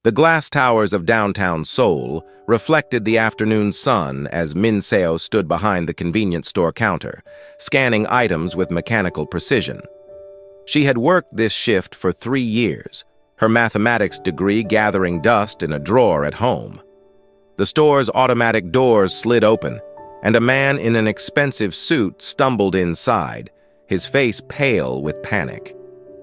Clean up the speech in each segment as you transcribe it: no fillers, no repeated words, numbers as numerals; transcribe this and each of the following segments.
The glass towers of downtown Seoul reflected the afternoon sun as Min Seo stood behind the convenience store counter, scanning items with mechanical precision. She had worked this shift for 3 years, her mathematics degree gathering dust in a drawer at home. The store's automatic doors slid open, and a man in an expensive suit stumbled inside, his face pale with panic.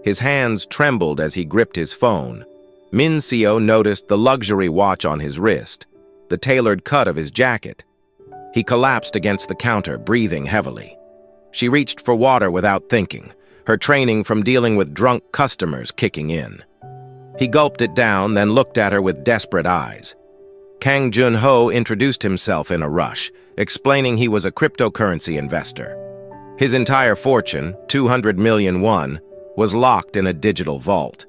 His hands trembled as he gripped his phone. Min Seo noticed the luxury watch on his wrist, the tailored cut of his jacket. He collapsed against the counter, breathing heavily. She reached for water without thinking, her training from dealing with drunk customers kicking in. He gulped it down, then looked at her with desperate eyes. Kang Jun-ho introduced himself in a rush, explaining he was a cryptocurrency investor. His entire fortune, 200 million won, was locked in a digital vault.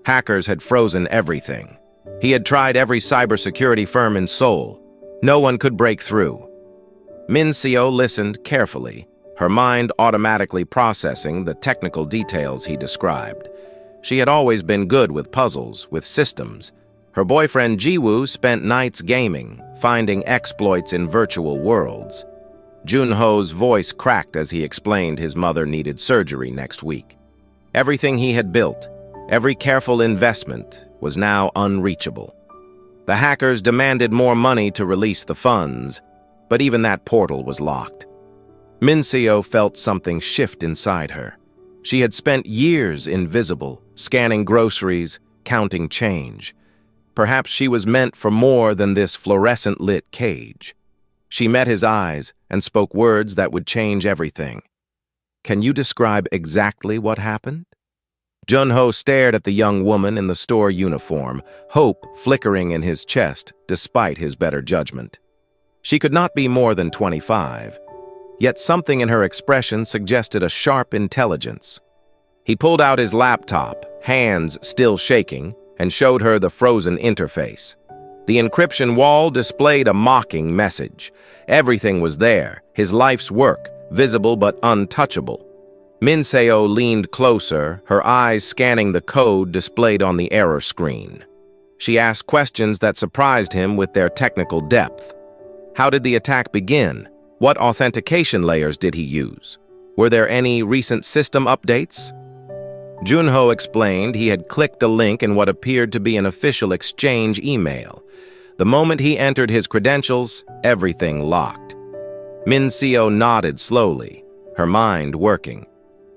Hackers had frozen everything. He had tried every cybersecurity firm in Seoul. No one could break through. Min Seo listened carefully, her mind automatically processing the technical details he described. She had always been good with puzzles, with systems. Her boyfriend Ji-woo spent nights gaming, finding exploits in virtual worlds. Jun-ho's voice cracked as he explained his mother needed surgery next week. Everything he had built, every careful investment, was now unreachable. The hackers demanded more money to release the funds, but even that portal was locked. Min Seo felt something shift inside her. She had spent years invisible, scanning groceries, counting change. Perhaps she was meant for more than this fluorescent-lit cage. She met his eyes and spoke words that would change everything. "Can you describe exactly what happened?" Jun-ho stared at the young woman in the store uniform, hope flickering in his chest despite his better judgment. She could not be more than 25, yet something in her expression suggested a sharp intelligence. He pulled out his laptop, hands still shaking, and showed her the frozen interface. The encryption wall displayed a mocking message. Everything was there, his life's work, visible but untouchable. Min Seo leaned closer, her eyes scanning the code displayed on the error screen. She asked questions that surprised him with their technical depth. How did the attack begin? What authentication layers did he use? Were there any recent system updates? Jun-ho explained he had clicked a link in what appeared to be an official exchange email. The moment he entered his credentials, everything locked. Min Seo nodded slowly, her mind working.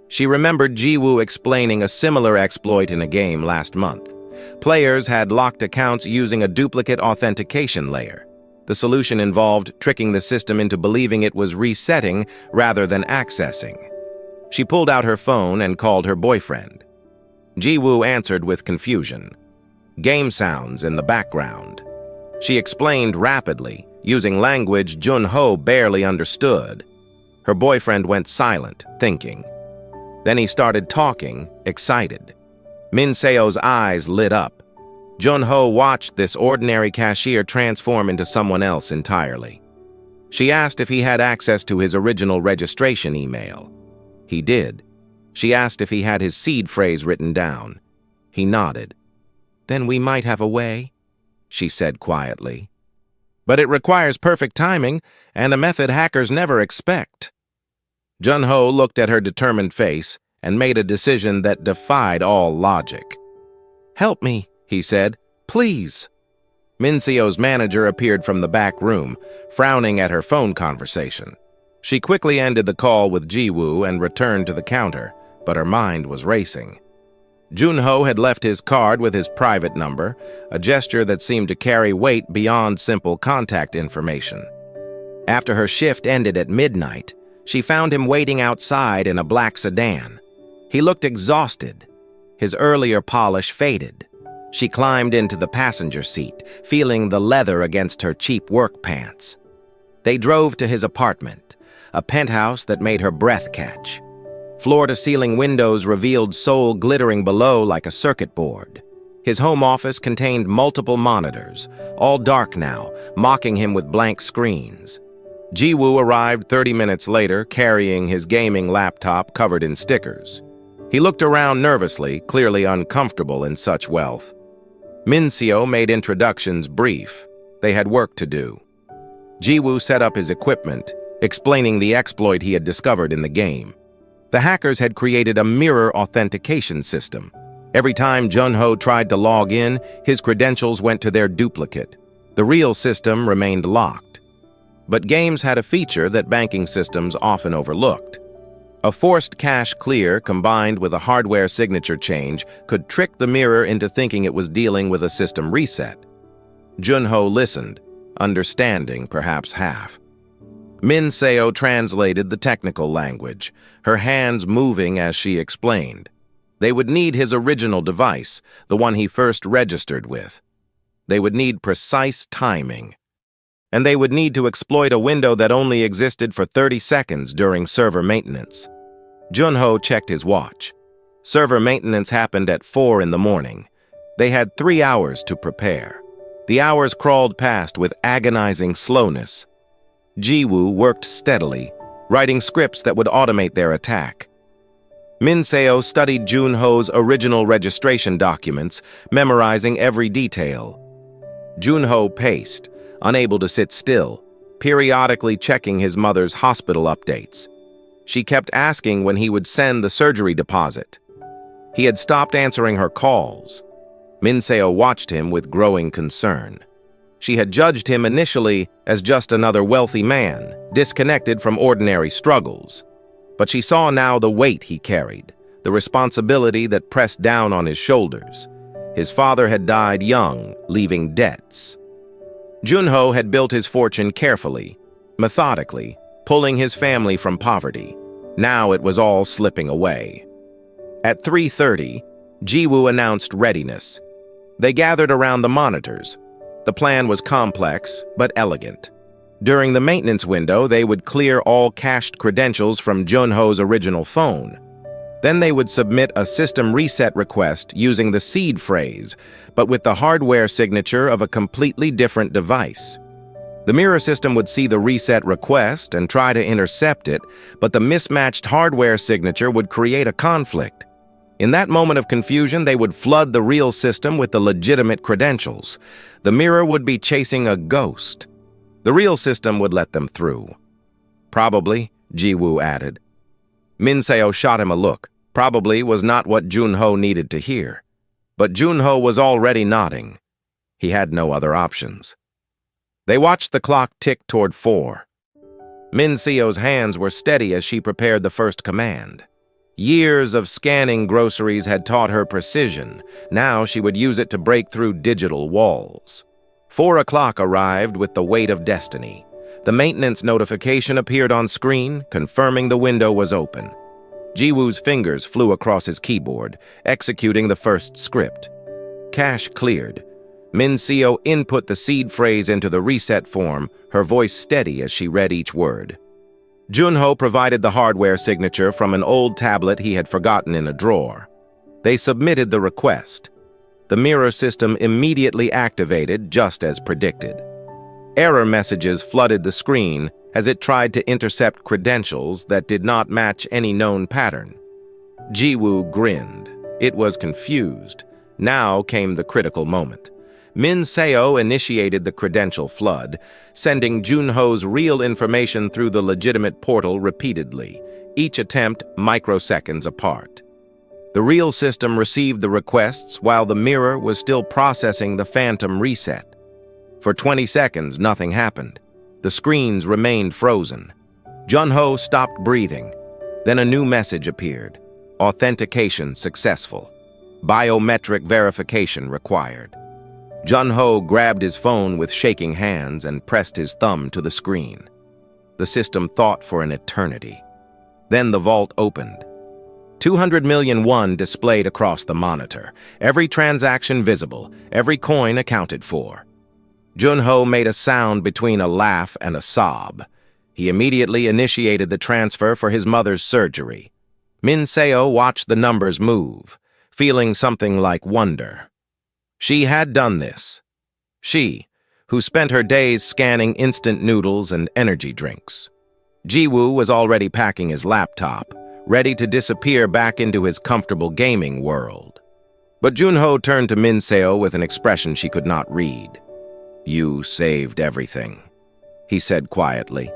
She remembered Ji-woo explaining a similar exploit in a game last month. Players had locked accounts using a duplicate authentication layer. The solution involved tricking the system into believing it was resetting rather than accessing. She pulled out her phone and called her boyfriend. Ji-woo answered with confusion. Game sounds in the background. She explained rapidly, using language Jun-ho barely understood. Her boyfriend went silent, thinking. Then he started talking, excited. Min Seo's eyes lit up. Jun-ho watched this ordinary cashier transform into someone else entirely. She asked if he had access to his original registration email. He did. She asked if he had his seed phrase written down. He nodded. "Then we might have a way," she said quietly. "But it requires perfect timing and a method hackers never expect." Jun-ho looked at her determined face and made a decision that defied all logic. "Help me," he said. "Please." Min Seo's manager appeared from the back room, frowning at her phone conversation. She quickly ended the call with Ji-woo and returned to the counter, but her mind was racing. Jun-ho had left his card with his private number, a gesture that seemed to carry weight beyond simple contact information. After her shift ended at midnight, she found him waiting outside in a black sedan. He looked exhausted. His earlier polish faded. She climbed into the passenger seat, feeling the leather against her cheap work pants. They drove to his apartment, a penthouse that made her breath catch. Floor-to-ceiling windows revealed Seoul glittering below like a circuit board. His home office contained multiple monitors, all dark now, mocking him with blank screens. Ji-woo arrived 30 minutes later, carrying his gaming laptop covered in stickers. He looked around nervously, clearly uncomfortable in such wealth. Min-seo made introductions brief. They had work to do. Ji-woo set up his equipment, explaining the exploit he had discovered in the game. The hackers had created a mirror authentication system. Every time Jun-ho tried to log in, his credentials went to their duplicate. The real system remained locked. But games had a feature that banking systems often overlooked. A forced cache clear combined with a hardware signature change could trick the mirror into thinking it was dealing with a system reset. Jun-ho listened, understanding perhaps half. Min-seo translated the technical language, her hands moving as she explained. They would need his original device, the one he first registered with. They would need precise timing. And they would need to exploit a window that only existed for 30 seconds during server maintenance. Jun-ho checked his watch. Server maintenance happened at 4 in the morning. They had 3 hours to prepare. The hours crawled past with agonizing slowness. Ji-woo worked steadily, writing scripts that would automate their attack. Min-seo studied Jun-ho's original registration documents, memorizing every detail. Jun-ho paced, unable to sit still, periodically checking his mother's hospital updates. She kept asking when he would send the surgery deposit. He had stopped answering her calls. Min-seo watched him with growing concern. She had judged him initially as just another wealthy man, disconnected from ordinary struggles. But she saw now the weight he carried, the responsibility that pressed down on his shoulders. His father had died young, leaving debts. Jun-ho had built his fortune carefully, methodically, pulling his family from poverty. Now it was all slipping away. At 3:30, Ji-woo announced readiness. They gathered around the monitors. The plan was complex, but elegant. During the maintenance window, they would clear all cached credentials from Jun-ho's original phone. Then they would submit a system reset request using the seed phrase, but with the hardware signature of a completely different device. The mirror system would see the reset request and try to intercept it, but the mismatched hardware signature would create a conflict. In that moment of confusion, they would flood the real system with the legitimate credentials. The mirror would be chasing a ghost. The real system would let them through. Probably, Ji-woo added. Min-seo shot him a look. Probably was not what Jun-ho needed to hear. But Jun-ho was already nodding. He had no other options. They watched the clock tick toward 4. Min-seo's hands were steady as she prepared the first command. Years of scanning groceries had taught her precision. Now she would use it to break through digital walls. 4 o'clock arrived with the weight of destiny. The maintenance notification appeared on screen, confirming the window was open. Ji-woo's fingers flew across his keyboard, executing the first script. Cache cleared. Min-seo input the seed phrase into the reset form, her voice steady as she read each word. Jun-ho provided the hardware signature from an old tablet he had forgotten in a drawer. They submitted the request. The mirror system immediately activated, just as predicted. Error messages flooded the screen as it tried to intercept credentials that did not match any known pattern. Ji-woo grinned. It was confused. Now came the critical moment. Min-seo initiated the credential flood, sending Jun-ho's real information through the legitimate portal repeatedly, each attempt microseconds apart. The real system received the requests while the mirror was still processing the phantom reset. For 20 seconds, nothing happened. The screens remained frozen. Jun-ho stopped breathing. Then a new message appeared. Authentication successful. Biometric verification required. Jun-ho grabbed his phone with shaking hands and pressed his thumb to the screen. The system thought for an eternity. Then the vault opened. 200 million won displayed across the monitor, every transaction visible, every coin accounted for. Jun-ho made a sound between a laugh and a sob. He immediately initiated the transfer for his mother's surgery. Min-seo watched the numbers move, feeling something like wonder. She had done this. She, who spent her days scanning instant noodles and energy drinks. Ji-woo was already packing his laptop, ready to disappear back into his comfortable gaming world. But Junho turned to Min Seo with an expression she could not read. "You saved everything," he said quietly.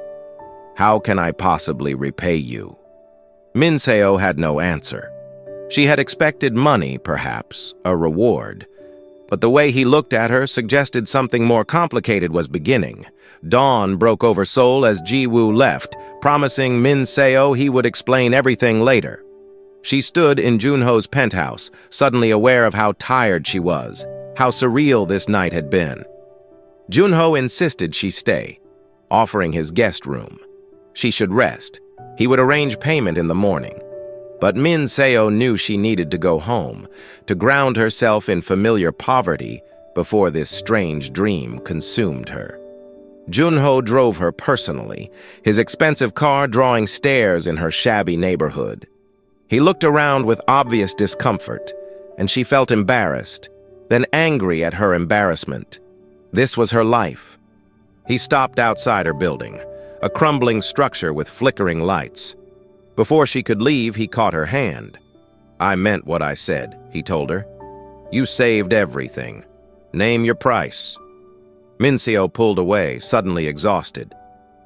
"How can I possibly repay you?" Min Seo had no answer. She had expected money, perhaps, a reward. But the way he looked at her suggested something more complicated was beginning. Dawn broke over Seoul as Ji-woo left, promising Min Seo he would explain everything later. She stood in Junho's penthouse, suddenly aware of how tired she was, how surreal this night had been. Junho insisted she stay, offering his guest room. She should rest. He would arrange payment in the morning. But Min Seo knew she needed to go home, to ground herself in familiar poverty before this strange dream consumed her. Junho drove her personally, his expensive car drawing stares in her shabby neighborhood. He looked around with obvious discomfort, and she felt embarrassed, then angry at her embarrassment. This was her life. He stopped outside her building, a crumbling structure with flickering lights. Before she could leave, he caught her hand. "I meant what I said," he told her. "You saved everything. Name your price." Min Seo pulled away, suddenly exhausted.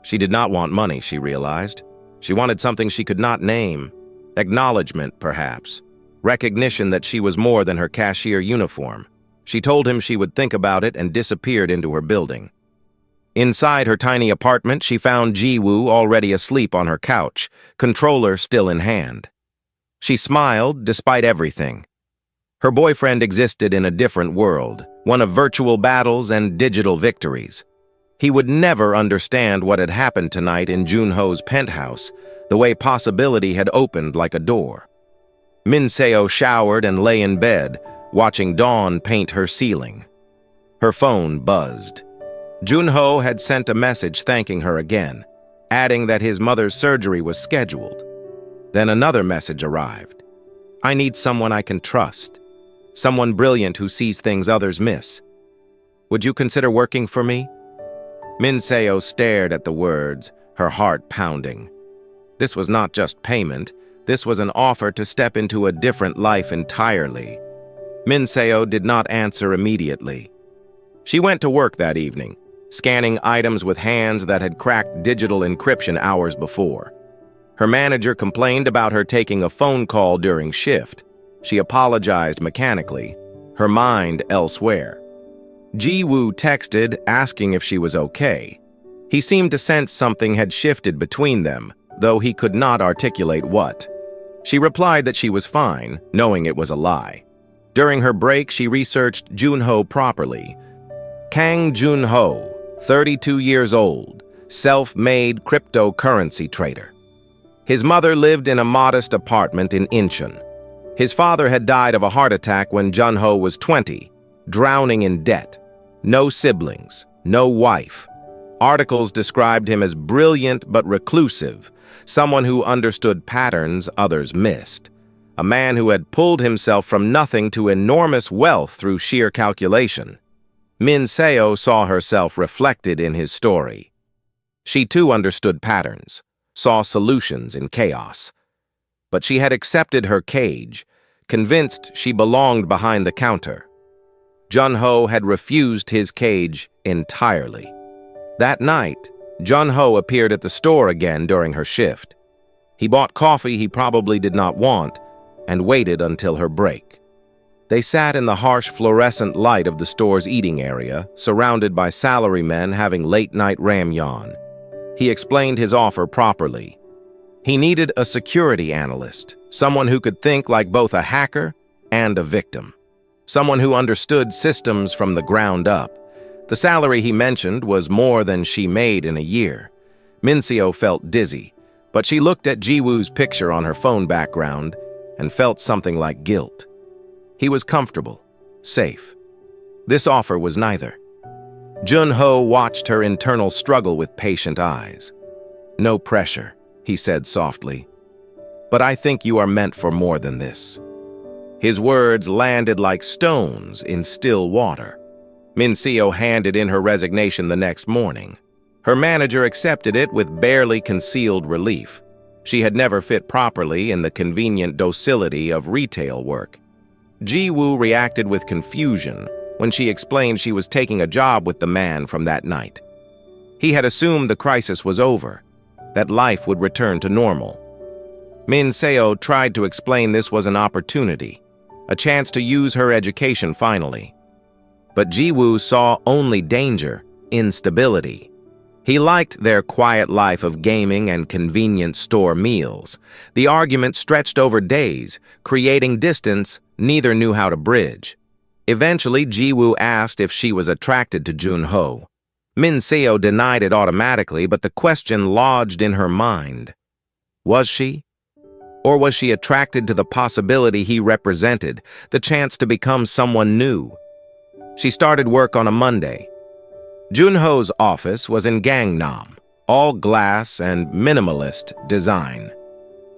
She did not want money, she realized. She wanted something she could not name. Acknowledgement, perhaps. Recognition that she was more than her cashier uniform. She told him she would think about it and disappeared into her building. Inside her tiny apartment, she found Ji-woo already asleep on her couch, controller still in hand. She smiled despite everything. Her boyfriend existed in a different world, one of virtual battles and digital victories. He would never understand what had happened tonight in Junho's penthouse, the way possibility had opened like a door. Min Seo showered and lay in bed, watching dawn paint her ceiling. Her phone buzzed. Junho had sent a message thanking her again, adding that his mother's surgery was scheduled. Then another message arrived. "I need someone I can trust. Someone brilliant who sees things others miss. Would you consider working for me?" Min Seo stared at the words, her heart pounding. This was not just payment. This was an offer to step into a different life entirely. Min Seo did not answer immediately. She went to work that evening, scanning items with hands that had cracked digital encryption hours before. Her manager complained about her taking a phone call during shift. She apologized mechanically, her mind elsewhere. Ji-woo texted, asking if she was okay. He seemed to sense something had shifted between them, though he could not articulate what. She replied that she was fine, knowing it was a lie. During her break, she researched Junho properly. Kang Junho, 32 years old, self-made cryptocurrency trader. His mother lived in a modest apartment in Incheon. His father had died of a heart attack when Junho was 20, drowning in debt. No siblings, no wife. Articles described him as brilliant but reclusive, someone who understood patterns others missed. A man who had pulled himself from nothing to enormous wealth through sheer calculation. Min Seo saw herself reflected in his story. She too understood patterns, saw solutions in chaos. But she had accepted her cage, convinced she belonged behind the counter. Junho had refused his cage entirely. That night, Junho appeared at the store again during her shift. He bought coffee he probably did not want and waited until her break. They sat in the harsh fluorescent light of the store's eating area, surrounded by salarymen having late-night ramyeon. He explained his offer properly. He needed a security analyst, someone who could think like both a hacker and a victim. Someone who understood systems from the ground up. The salary he mentioned was more than she made in a year. Min Seo felt dizzy, but she looked at Ji-woo's picture on her phone background and felt something like guilt. He was comfortable, safe. This offer was neither. Junho watched her internal struggle with patient eyes. "No pressure," he said softly. "But I think you are meant for more than this." His words landed like stones in still water. Min Seo handed in her resignation the next morning. Her manager accepted it with barely concealed relief. She had never fit properly in the convenient docility of retail work. Ji-woo reacted with confusion when she explained she was taking a job with the man from that night. He had assumed the crisis was over, that life would return to normal. Min Seo tried to explain this was an opportunity, a chance to use her education finally. But Ji-woo saw only danger, instability. He liked their quiet life of gaming and convenience store meals. The argument stretched over days, creating distance neither knew how to bridge. Eventually, Ji-woo asked if she was attracted to Jun-ho. Min Seo denied it automatically, but the question lodged in her mind. Was she? Or was she attracted to the possibility he represented, the chance to become someone new? She started work on a Monday. Jun-ho's office was in Gangnam, all glass and minimalist design.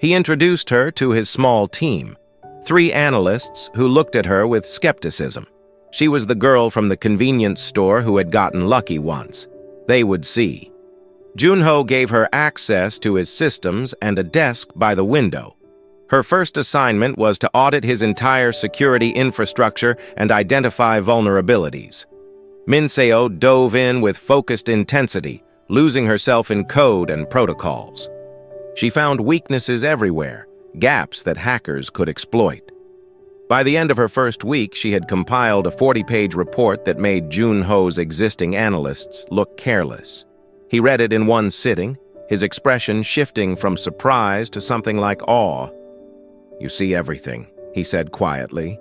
He introduced her to his small team, 3 analysts who looked at her with skepticism. She was the girl from the convenience store who had gotten lucky once. They would see. Jun-ho gave her access to his systems and a desk by the window. Her first assignment was to audit his entire security infrastructure and identify vulnerabilities. Min Seo dove in with focused intensity, losing herself in code and protocols. She found weaknesses everywhere, gaps that hackers could exploit. By the end of her first week, she had compiled a 40-page report that made Jun-ho's existing analysts look careless. He read it in one sitting, his expression shifting from surprise to something like awe. "You see everything," he said quietly.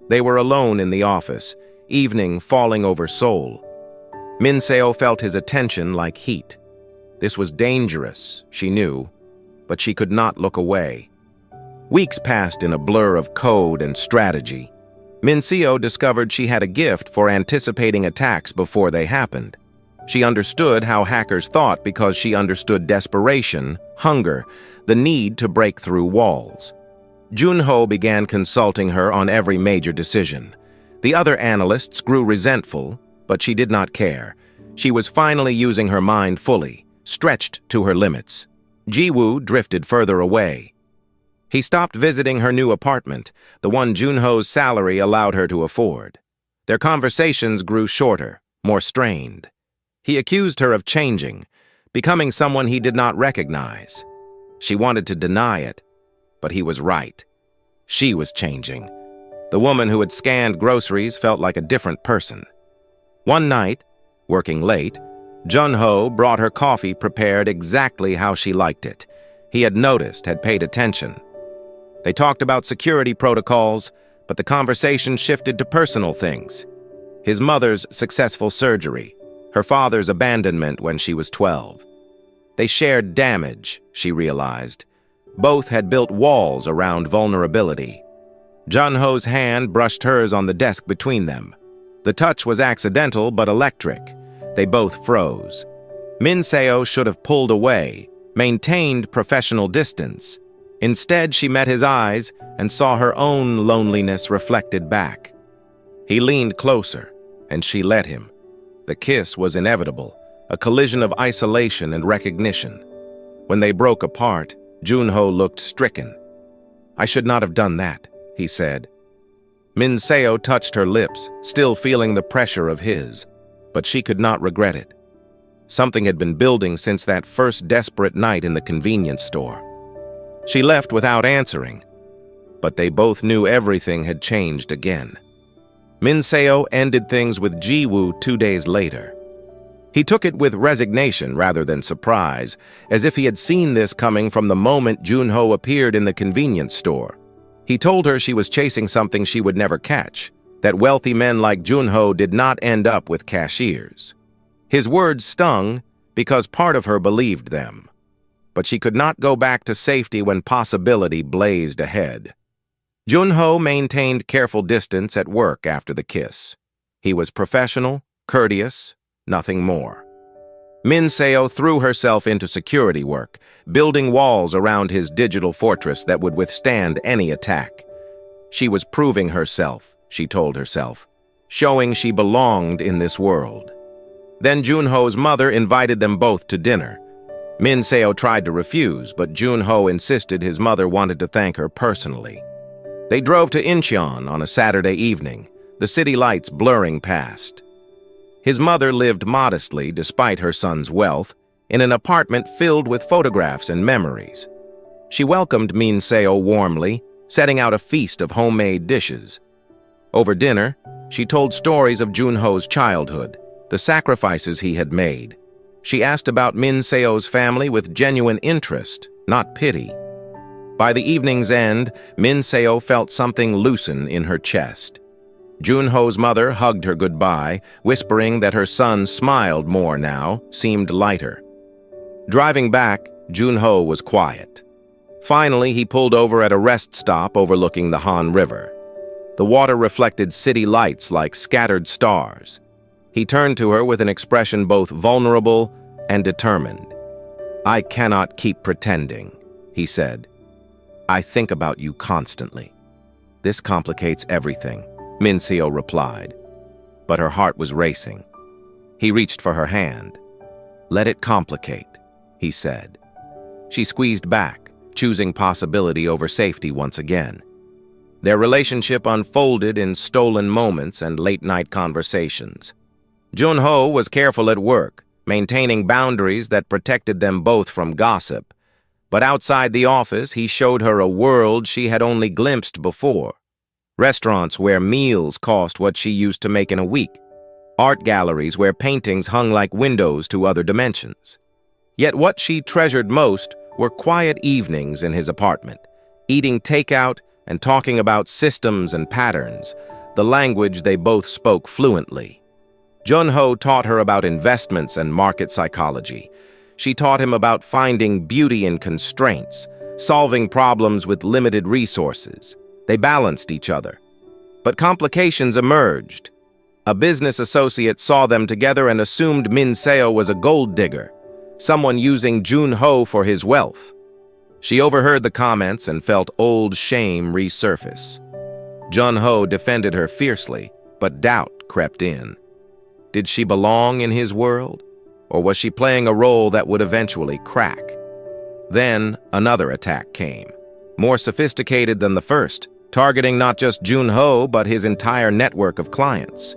They were alone in the office, evening falling over Seoul. Min Seo felt his attention like heat. This was dangerous, she knew, but she could not look away. Weeks passed in a blur of code and strategy. Min Seo discovered she had a gift for anticipating attacks before they happened. She understood how hackers thought because she understood desperation, hunger, the need to break through walls. Jun-ho began consulting her on every major decision. The other analysts grew resentful, but she did not care. She was finally using her mind fully, stretched to her limits. Ji-woo drifted further away. He stopped visiting her new apartment, the one Jun-ho's salary allowed her to afford. Their conversations grew shorter, more strained. He accused her of changing, becoming someone he did not recognize. She wanted to deny it, but he was right. She was changing. The woman who had scanned groceries felt like a different person. One night, working late, Jun-ho brought her coffee prepared exactly how she liked it. He had noticed, had paid attention. They talked about security protocols, but the conversation shifted to personal things. His mother's successful surgery, her father's abandonment when she was 12. They shared damage, she realized. Both had built walls around vulnerability. Jun-ho's hand brushed hers on the desk between them. The touch was accidental but electric. They both froze. Min Seo should have pulled away, maintained professional distance. Instead, she met his eyes and saw her own loneliness reflected back. He leaned closer, and she let him. The kiss was inevitable, a collision of isolation and recognition. When they broke apart, Jun-ho looked stricken. "I should not have done that," he said. Min Seo touched her lips, still feeling the pressure of his, but she could not regret it. Something had been building since that first desperate night in the convenience store. She left without answering, but they both knew everything had changed again. Min Seo ended things with Ji-woo 2 days later. He took it with resignation rather than surprise, as if he had seen this coming from the moment Jun-ho appeared in the convenience store. He told her she was chasing something she would never catch, that wealthy men like Jun-ho did not end up with cashiers. His words stung because part of her believed them. But she could not go back to safety when possibility blazed ahead. Jun-ho maintained careful distance at work after the kiss. He was professional, courteous, nothing more. Min Seo threw herself into security work, building walls around his digital fortress that would withstand any attack. She was proving herself, she told herself, showing she belonged in this world. Then Jun-ho's mother invited them both to dinner. Min Seo tried to refuse, but Jun-ho insisted his mother wanted to thank her personally. They drove to Incheon on a Saturday evening, the city lights blurring past. His mother lived modestly despite her son's wealth, in an apartment filled with photographs and memories. She welcomed Min Seo warmly, setting out a feast of homemade dishes. Over dinner, she told stories of Junho's childhood, the sacrifices he had made. She asked about Min Seo's family with genuine interest, not pity. By the evening's end, Min Seo felt something loosen in her chest. Junho's mother hugged her goodbye, whispering that her son smiled more now, seemed lighter. Driving back, Junho was quiet. Finally, he pulled over at a rest stop overlooking the Han River. The water reflected city lights like scattered stars. He turned to her with an expression both vulnerable and determined. "I cannot keep pretending," he said. "I think about you constantly." "This complicates everything," Min Seo replied. But her heart was racing. He reached for her hand. "Let it complicate," he said. She squeezed back, choosing possibility over safety once again. Their relationship unfolded in stolen moments and late-night conversations. Junho was careful at work, maintaining boundaries that protected them both from gossip. But outside the office, he showed her a world she had only glimpsed before. Restaurants where meals cost what she used to make in a week. Art galleries where paintings hung like windows to other dimensions. Yet what she treasured most were quiet evenings in his apartment, eating takeout and talking about systems and patterns, the language they both spoke fluently. Junho taught her about investments and market psychology. She taught him about finding beauty in constraints, solving problems with limited resources. They balanced each other. But complications emerged. A business associate saw them together and assumed Min Seo was a gold digger, someone using Junho for his wealth. She overheard the comments and felt old shame resurface. Junho defended her fiercely, but doubt crept in. Did she belong in his world? Or was she playing a role that would eventually crack? Then another attack came, more sophisticated than the first, targeting not just Junho but his entire network of clients.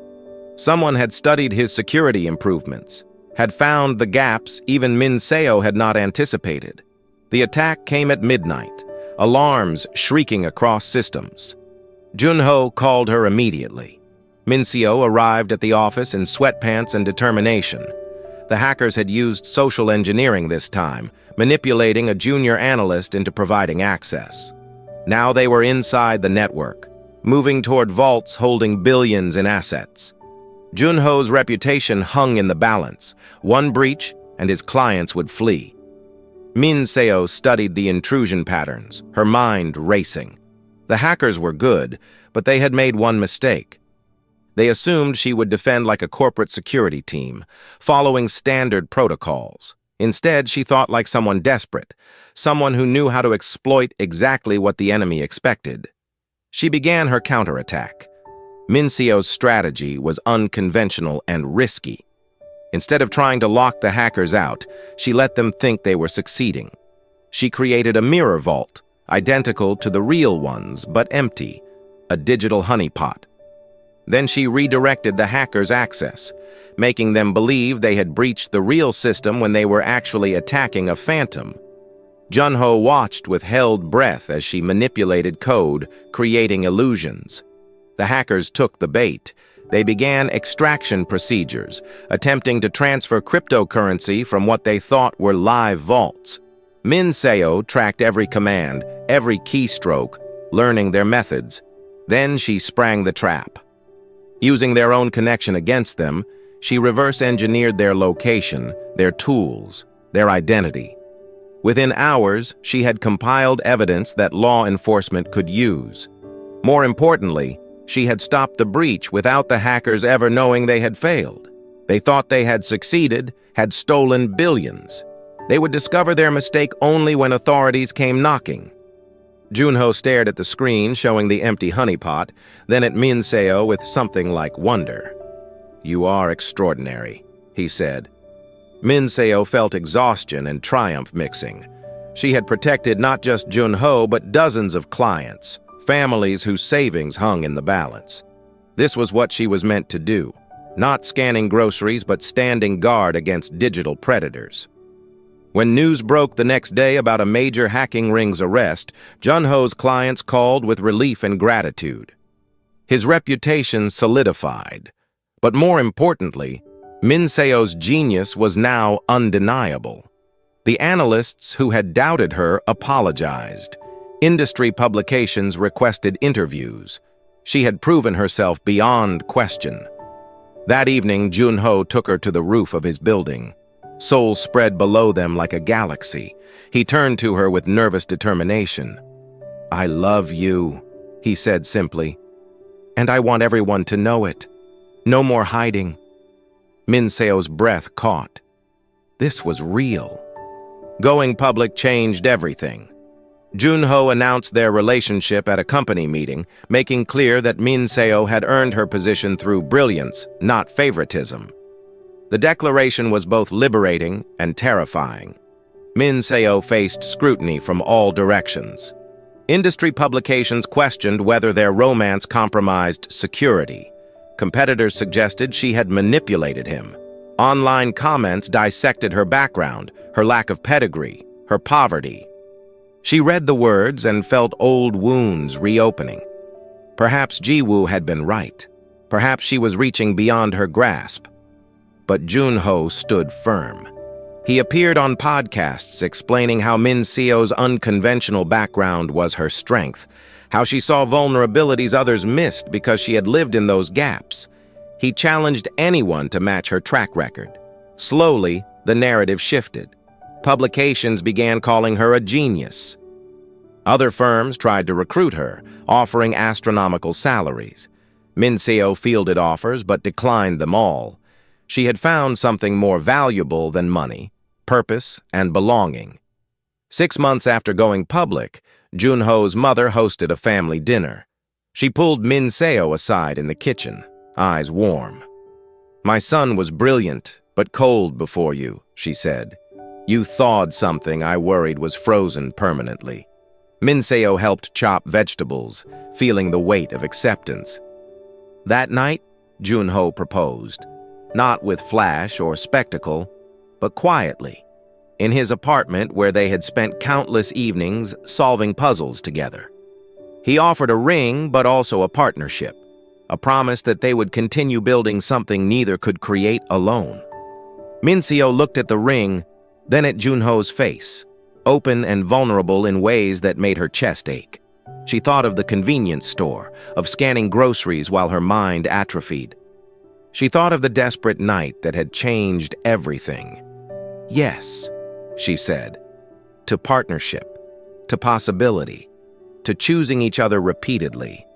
Someone had studied his security improvements, had found the gaps even Min Seo had not anticipated. The attack came at midnight, alarms shrieking across systems. Junho called her immediately. Min Seo arrived at the office in sweatpants and determination. The hackers had used social engineering this time, manipulating a junior analyst into providing access. Now they were inside the network, moving toward vaults holding billions in assets. Junho's reputation hung in the balance. One breach, and his clients would flee. Min Seo studied the intrusion patterns, her mind racing. The hackers were good, but they had made one mistake. They assumed she would defend like a corporate security team, following standard protocols. Instead, she thought like someone desperate, someone who knew how to exploit exactly what the enemy expected. She began her counterattack. Min Seo's strategy was unconventional and risky. Instead of trying to lock the hackers out, she let them think they were succeeding. She created a mirror vault, identical to the real ones, but empty, a digital honeypot. Then she redirected the hackers' access, making them believe they had breached the real system when they were actually attacking a phantom. Junho watched with held breath as she manipulated code, creating illusions. The hackers took the bait. They began extraction procedures, attempting to transfer cryptocurrency from what they thought were live vaults. Min Seo tracked every command, every keystroke, learning their methods. Then she sprang the trap. Using their own connection against them, she reverse-engineered their location, their tools, their identity. Within hours, she had compiled evidence that law enforcement could use. More importantly, she had stopped the breach without the hackers ever knowing they had failed. They thought they had succeeded, had stolen billions. They would discover their mistake only when authorities came knocking. Junho stared at the screen showing the empty honeypot, then at Min Seo with something like wonder. "You are extraordinary," he said. Min Seo felt exhaustion and triumph mixing. She had protected not just Junho but dozens of clients, families whose savings hung in the balance. This was what she was meant to do, not scanning groceries but standing guard against digital predators. When news broke the next day about a major hacking ring's arrest, Junho's clients called with relief and gratitude. His reputation solidified, but more importantly, Min Seo's genius was now undeniable. The analysts who had doubted her apologized. Industry publications requested interviews. She had proven herself beyond question. That evening, Junho took her to the roof of his building. Seoul spread below them like a galaxy. He turned to her with nervous determination. "I love you," he said simply. "And I want everyone to know it. No more hiding." Min Seo's breath caught. This was real. Going public changed everything. Junho announced their relationship at a company meeting, making clear that Min Seo had earned her position through brilliance, not favoritism. The declaration was both liberating and terrifying. Min Seo faced scrutiny from all directions. Industry publications questioned whether their romance compromised security. Competitors suggested she had manipulated him. Online comments dissected her background, her lack of pedigree, her poverty. She read the words and felt old wounds reopening. Perhaps Jiwoo had been right. Perhaps she was reaching beyond her grasp. But Junho stood firm. He appeared on podcasts explaining how Min Seo's unconventional background was her strength, how she saw vulnerabilities others missed because she had lived in those gaps. He challenged anyone to match her track record. Slowly, the narrative shifted. Publications began calling her a genius. Other firms tried to recruit her, offering astronomical salaries. Min Seo fielded offers but declined them all. She had found something more valuable than money: purpose and belonging. 6 months after going public, Junho's mother hosted a family dinner. She pulled Min Seo aside in the kitchen, eyes warm. "My son was brilliant, but cold before you," she said. "You thawed something I worried was frozen permanently." Min Seo helped chop vegetables, feeling the weight of acceptance. That night, Junho proposed, not with flash or spectacle, but quietly, in his apartment where they had spent countless evenings solving puzzles together. He offered a ring, but also a partnership, a promise that they would continue building something neither could create alone. Min Seo looked at the ring, then at Junho's face, open and vulnerable in ways that made her chest ache. She thought of the convenience store, of scanning groceries while her mind atrophied. She thought of the desperate night that had changed everything. "Yes," she said, "to partnership, to possibility, to choosing each other repeatedly."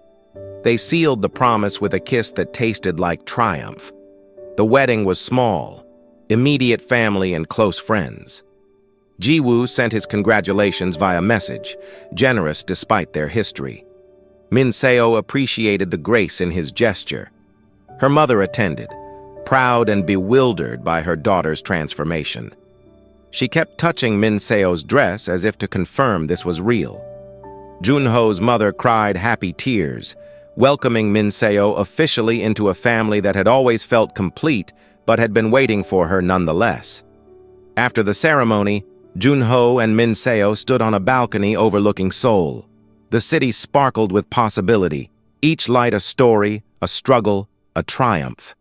They sealed the promise with a kiss that tasted like triumph. The wedding was small, immediate family and close friends. Jiwoo sent his congratulations via message, generous despite their history. Min Seo appreciated the grace in his gesture. Her mother attended, proud and bewildered by her daughter's transformation. She kept touching Min Seo's dress as if to confirm this was real. Junho's mother cried happy tears, welcoming Min Seo officially into a family that had always felt complete but had been waiting for her nonetheless. After the ceremony, Junho and Min Seo stood on a balcony overlooking Seoul. The city sparkled with possibility, each light a story, a struggle, a triumph.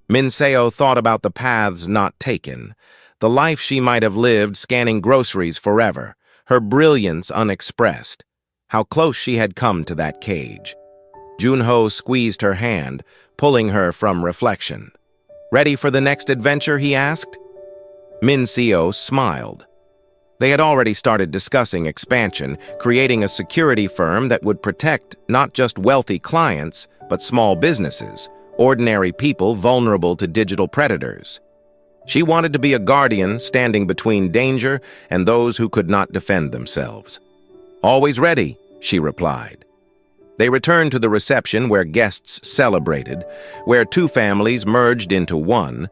Min Seo thought about the paths not taken, the life she might have lived scanning groceries forever, her brilliance unexpressed, how close she had come to that cage. Junho squeezed her hand, pulling her from reflection. "Ready for the next adventure?" he asked. Min Seo smiled. They had already started discussing expansion, creating a security firm that would protect not just wealthy clients, but small businesses, ordinary people vulnerable to digital predators. She wanted to be a guardian standing between danger and those who could not defend themselves. "Always ready," she replied. They returned to the reception where guests celebrated, where two families merged into one,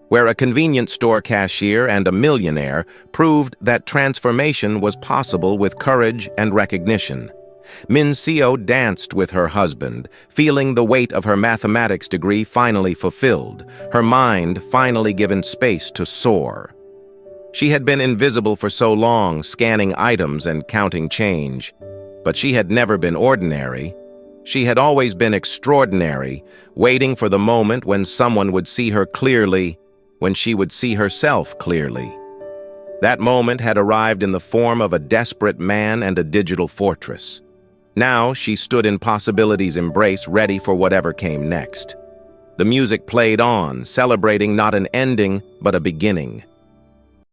where a convenience store cashier and a millionaire proved that transformation was possible with courage and recognition. Min-seo danced with her husband, feeling the weight of her mathematics degree finally fulfilled, her mind finally given space to soar. She had been invisible for so long, scanning items and counting change. But she had never been ordinary. She had always been extraordinary, waiting for the moment when someone would see her clearly, when she would see herself clearly. That moment had arrived in the form of a desperate man and a digital fortress. Now she stood in possibility's embrace, ready for whatever came next. The music played on, celebrating not an ending, but a beginning.